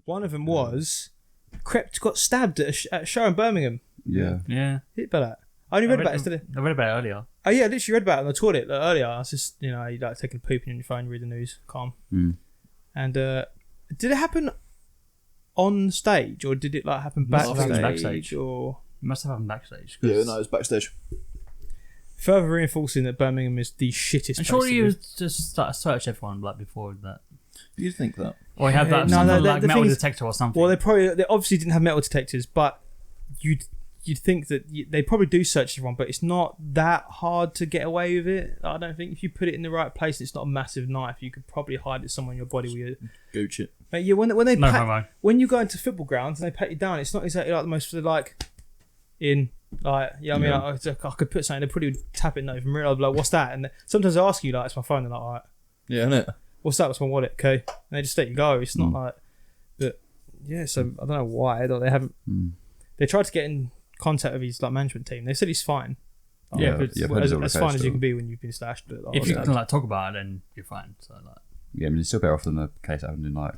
One of them was Krept got stabbed at a show in Birmingham. Yeah. Hit by that. I only read about it today. I read about it earlier. Oh yeah, I literally read about it on the toilet earlier. I was just, you like taking a poop on your phone, read the news, calm. And did it happen on stage or did it like happen backstage? Or It must have happened backstage. Yeah, no, it's backstage. Further reinforcing that Birmingham is the shittest. I'm sure you just start to search everyone like before that. You'd think that. Or you have that like metal detector or something. Well, they obviously didn't have metal detectors, but you'd think that they probably do search everyone, but it's not that hard to get away with it. I don't think if you put it in the right place, it's not a massive knife. You could probably hide it somewhere in your body. With Gooch it. Mate, yeah, when you go into football grounds and they pat you down, it's not exactly like the most like in like I mean I could put something. They probably would tap it, not even realize like what's that. And sometimes I ask you like it's my phone. They're like, all right, yeah, innit? What's that? What's my wallet? Okay, and they just let you go. It's not like, but yeah. So I don't know why they haven't. They tried to get in contact with his like management team. They said he's fine. As fine as you can be when you've been slashed. If you can like talk about it, then you're fine. So like, yeah, I mean it's still better off than the case that happened in like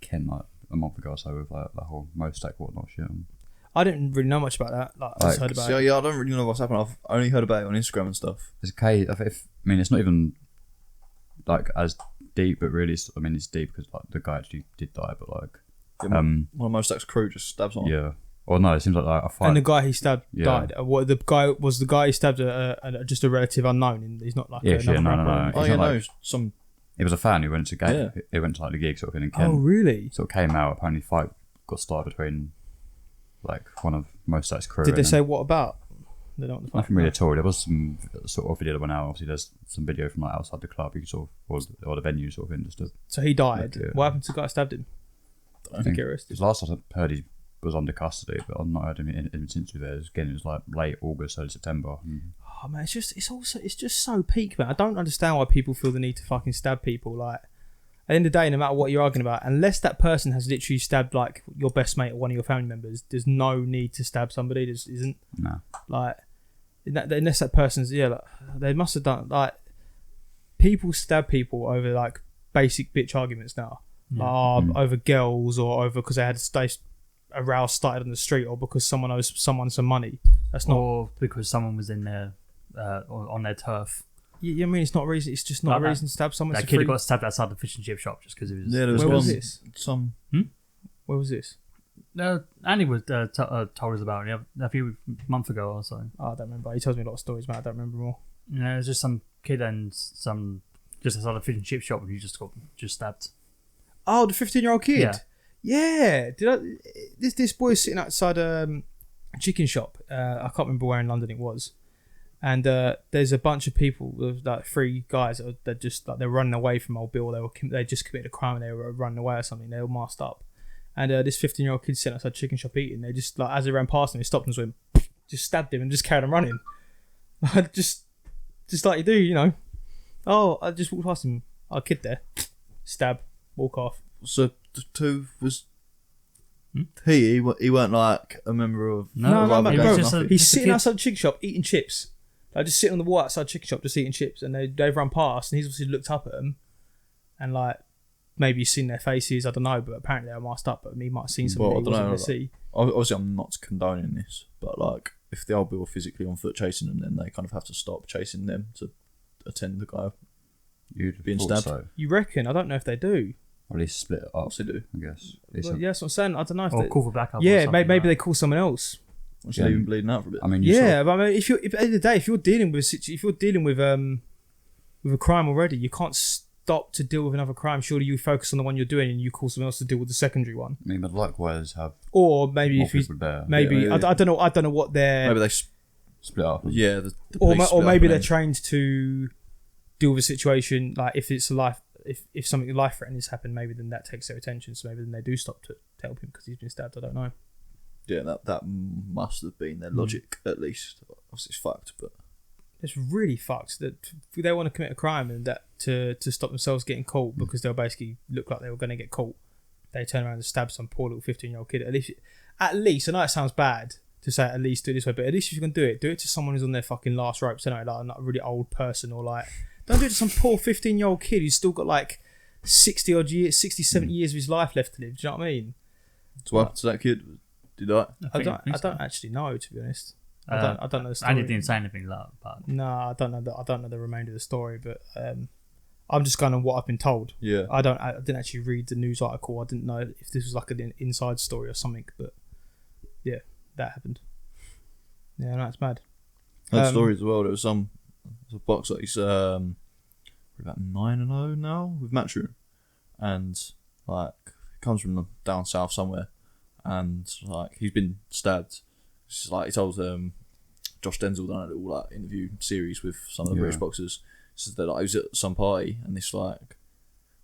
Kent like a month ago or so with like the whole Mostek whatnot shit. I didn't really know much about that. I just heard about it. Yeah, I don't really know what's happened. I've only heard about it on Instagram and stuff. There's a case. I mean, it's not even like as deep, but really, it's deep because like the guy actually did die, but like one of Mostek's crew just stabs on. Yeah. Or no, it seems like a fight. And the guy he stabbed died. What the guy he stabbed just a relative unknown, and he's not like no. Oh yeah, no, some. It was a fan who went to game. Yeah. He went to like the gig sort of thing in Kent. Oh really? Sort of came out. Apparently, fight got started between like one of Mostek's crew. Did they say what about? They don't. Nothing really at all. There was some sort of video that went out. Obviously, there's some video from like outside the club. You could sort of or the venue sort of thing. So he died. What happened to the guy who stabbed him? I think his last I heard he was under custody, but I've not heard him since he was there. It was like late August, early September. Oh man, it's just so peak, man. I don't understand why people feel the need to fucking stab people. Like at the end of the day, no matter what you're arguing about, unless that person has literally stabbed like your best mate or one of your family members, there's no need to stab somebody. There isn't. No. Like unless that person's like, they must have done like people stab people over like basic bitch arguments now. Over girls or over because they had a row started on the street or because someone owes someone some money. That's not. Or because someone was in their or on their turf. Yeah, I mean it's not reason. It's just not a reason to stab someone. That kid got stabbed outside the fish and chip shop just because it was. Yeah, there was Where was this? Where was this? Andy was told us about it a few months ago or so. Oh, I don't remember. He tells me a lot of stories, man. I don't remember more. Yeah, it was just some kid and some just outside the fish and chip shop and he just got stabbed. Oh, the 15-year-old kid. Yeah. This boy's sitting outside a chicken shop. I can't remember where in London it was. And there's a bunch of people, like 3 guys that just like they're running away from old Bill. They just committed a crime and they were running away or something. They were masked up. And this 15-year-old kid sitting outside a chicken shop eating. They just like as they ran past him, they stopped and went, just stabbed him and just carried on running. just like you do, you know. Oh, I just walked past him. Oh, a kid there. Stab. Walk off. So the 2 was he weren't like a member of no, bro. He's sitting outside the chicken shop eating chips. Like just sitting on the wall outside the chicken shop just eating chips, and they've run past and he's obviously looked up at them and like maybe he's seen their faces, I don't know, but apparently they're masked up, but he might have seen something he wasn't going to see. Obviously I'm not condoning this, but like if the old Bill were physically on foot chasing them, then they kind of have to stop chasing them to attend the guy being stabbed. So. You reckon? I don't know if they do. Or at least split it up. They do, I guess. Well, yeah, that's what I'm saying. I don't know if or call for backup. Yeah, maybe they call someone else. Once you're even bleeding out for a bit. I mean, but I mean, if at the end of the day, if you're dealing with a crime already, you can't stop to deal with another crime. Surely you focus on the one you're doing and you call someone else to deal with the secondary one. I mean, but likewise have. Or maybe more if he's there. maybe I don't know what they're. Maybe they split up. Yeah, or maybe they're trained to deal with a situation like if it's a life. If something life-threatening has happened, maybe then that takes their attention. So maybe then they do stop to help him because he's been stabbed. I don't know. Yeah, that must have been their logic, at least. Obviously, it's fucked, but it's really fucked that they want to commit a crime and that to stop themselves getting caught because they'll basically look like they were going to get caught. They turn around and stab some poor little 15-year-old kid. At least, I know it sounds bad to say at least do it this way, but at least if you're going to do it to someone who's on their fucking last ropes. Like a really old person or like. Don't do it to some poor 15-year-old kid who's still got like 60, 70 years of his life left to live. Do you know what I mean? So what happened to that kid? Did I? I think so. don't actually know, to be honest. I don't know the story. Andy didn't say anything like that, but No, I don't know the remainder of the story, but I'm just going on what I've been told. Yeah. I didn't actually read the news article. I didn't know if this was like an inside story or something, but yeah, that happened. Yeah, no, it's mad. I had stories as well. There's a boxer. He's about 9-0 now with Matchroom, and like he comes from down south somewhere, and like he's been stabbed. It's just, like he told Josh Denzel done a little like interview series with some of the British boxers. He said that like, he was at some party and this like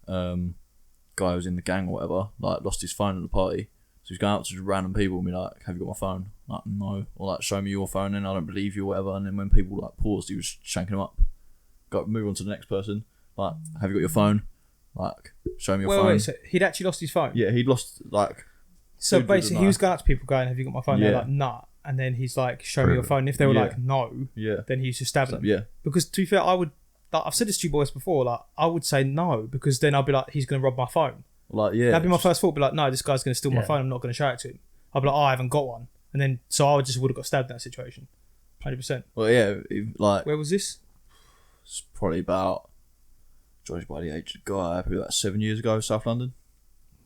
guy was in the gang or whatever like lost his phone at the party. So he's going up to just random people and be like, "Have you got my phone?" Like, no. Or like, "Show me your phone," and I don't believe you or whatever. And then when people like paused, he was shanking them up. Move on to the next person. Like, "Have you got your phone?" Like, "Show me your phone." Wait, so he'd actually lost his phone? Yeah, he'd lost like. So basically, he was going up to people going, "Have you got my phone?" They're like, "Nah." And then he's like, "Show me your phone." And if they were like, "No," then he's just stabbing them. Yeah. Because to be fair, I've said this to you boys before, like, I would say no, because then I'll be like, he's going to rob my phone. Like, yeah. That'd be my first thought, be like, no, this guy's going to steal my phone, I'm not going to show it to him. I'll be like, oh, I haven't got one. And then, so I would have got stabbed in that situation. 100%. Well, yeah, like. Where was this? It's probably about, judged by the age of the guy, probably about 7 years ago, South London.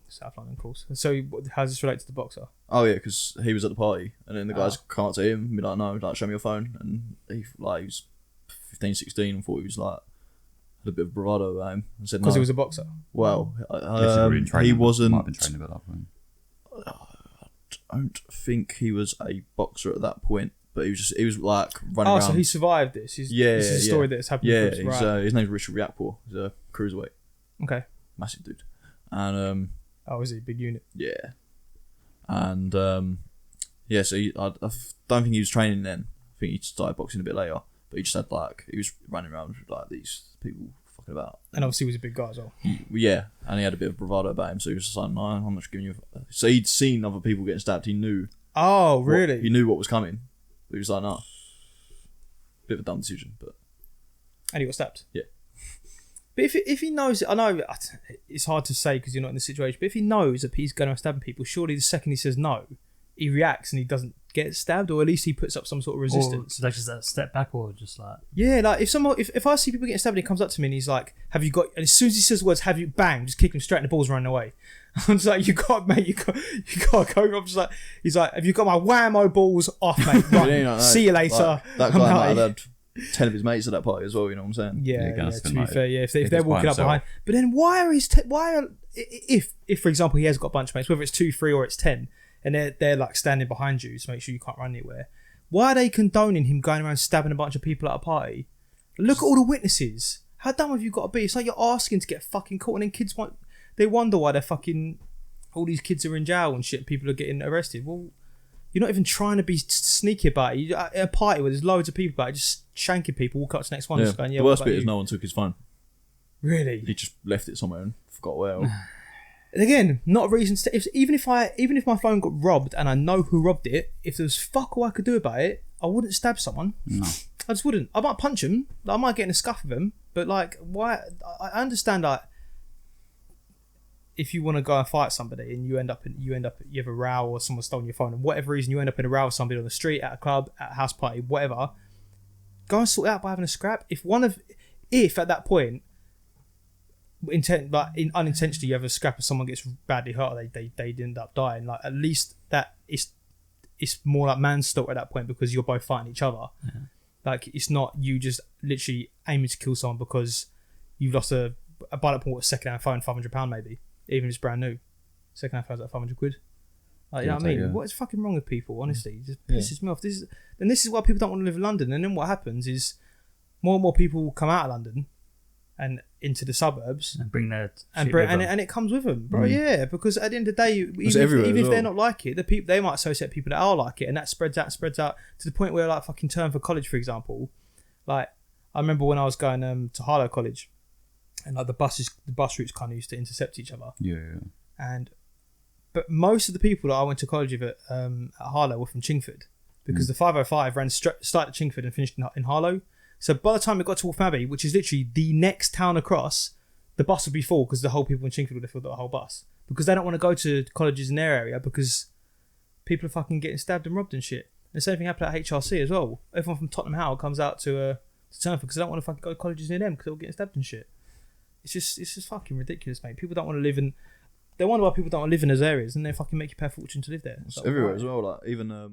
South London, of course. So how does this relate to the boxer? Oh yeah, because he was at the party, and then the guys come up to him and be like, "No, like, show me your phone." And he was 15, 16, and thought he was like had a bit of bravado about him, and said no. Because he was a boxer. Well, he wasn't. Might have been trained a bit that point. I don't think he was a boxer at that point, but he was like running around. Oh, so he survived this. This is a story that's happened. Yeah, to us, his name's Richard Riakporhe. He's a cruiserweight. Okay. Massive dude, and Oh, is he a big unit? yeah, and so I don't think he was training then. I think he started boxing a bit later, but he just had like he was running around with like these people fucking about. And obviously he was a big guy as well. Yeah, and he had a bit of bravado about him, so he was just like, "No, I'm not just giving you." So he'd seen other people getting stabbed. He knew. Oh, really? He knew what was coming. But he was like, "No." Bit of a dumb decision, but. And he got stabbed. Yeah. But if he knows, I know it's hard to say because you're not in the situation, but if he knows that he's going to stab people, surely the second he says no, he reacts and he doesn't get stabbed, or at least he puts up some sort of resistance. Or like just a step back, or just like like if I see people getting stabbed and he comes up to me and he's like, "Have you got?" And as soon as he says the words, "Have you?" Bang, just kick him straight and the ball's running away. I'm just like, you got to go. I'm just like, he's like, "Have you got my whammo balls off, mate? Right, see you later." Like, that guy might have had 10 of his mates at that party as well, you know what I'm saying? Yeah, to be fair, yeah. If they're walking up behind, but then why are if for example he has got a bunch of mates, whether it's 2, 3 or it's 10, and they're like standing behind you to make sure you can't run anywhere, why are they condoning him going around stabbing a bunch of people at a party? Look at all the witnesses. How dumb have you got to be? It's like you're asking to get fucking caught, and then kids they wonder why they're fucking all these kids are in jail and shit. People are getting arrested. Well, you're not even trying to be sneaky about it. You're at a party where there's loads of people about it, just shanking people, walk up to the next one and just going, yeah, the worst bit is no one took his phone. Really? He just left it somewhere and forgot where. And again, not a reason to... Even if my phone got robbed and I know who robbed it, if there was fuck all I could do about it, I wouldn't stab someone. No. I just wouldn't. I might punch him. I might get in a scuff with him. But like, why... I understand like if you want to go and fight somebody and you have a row or someone's stolen your phone and whatever reason you end up in a row with somebody on the street, at a club, at a house party, whatever, go and sort it out by having a scrap. If at that point unintentionally you have a scrap and someone gets badly hurt or they end up dying, like at least that it's more like manslaughter at that point because you're both fighting each other. Yeah. Like it's not you just literally aiming to kill someone because you've lost a bullet point second-hand phone, £500 maybe. Even if it's brand new, second-hand phone's like £500. Like, you know what I mean? What is fucking wrong with people? Honestly, it just pisses me off. This is why people don't want to live in London. And then what happens is more and more people come out of London and into the suburbs and bring their and it comes with them, bro. Yeah, because at the end of the day, even if they're not like it, the people they might associate people that are like it, and that spreads out to the point where like fucking Turn for College, for example. Like I remember when I was going to Harlow College. And like the bus routes kind of used to intercept each other. Yeah. But most of the people that I went to college with at Harlow were from Chingford, because the 505 started at Chingford and finished in Harlow. So by the time it got to Waltham Abbey, which is literally the next town across, the bus would be full because the whole people in Chingford would have filled the whole bus. because they don't want to go to colleges in their area because people are fucking getting stabbed and robbed and shit. And the same thing happened at HRC as well. Everyone from Tottenham Hale comes out to Turnford because they don't want to fucking go to colleges near them because they're all getting stabbed and shit. It's just fucking ridiculous, mate. People don't want to live in. They wonder why people don't want to live in those areas, and they fucking make you pay a fortune to live there. It's like, everywhere why? as well. Like even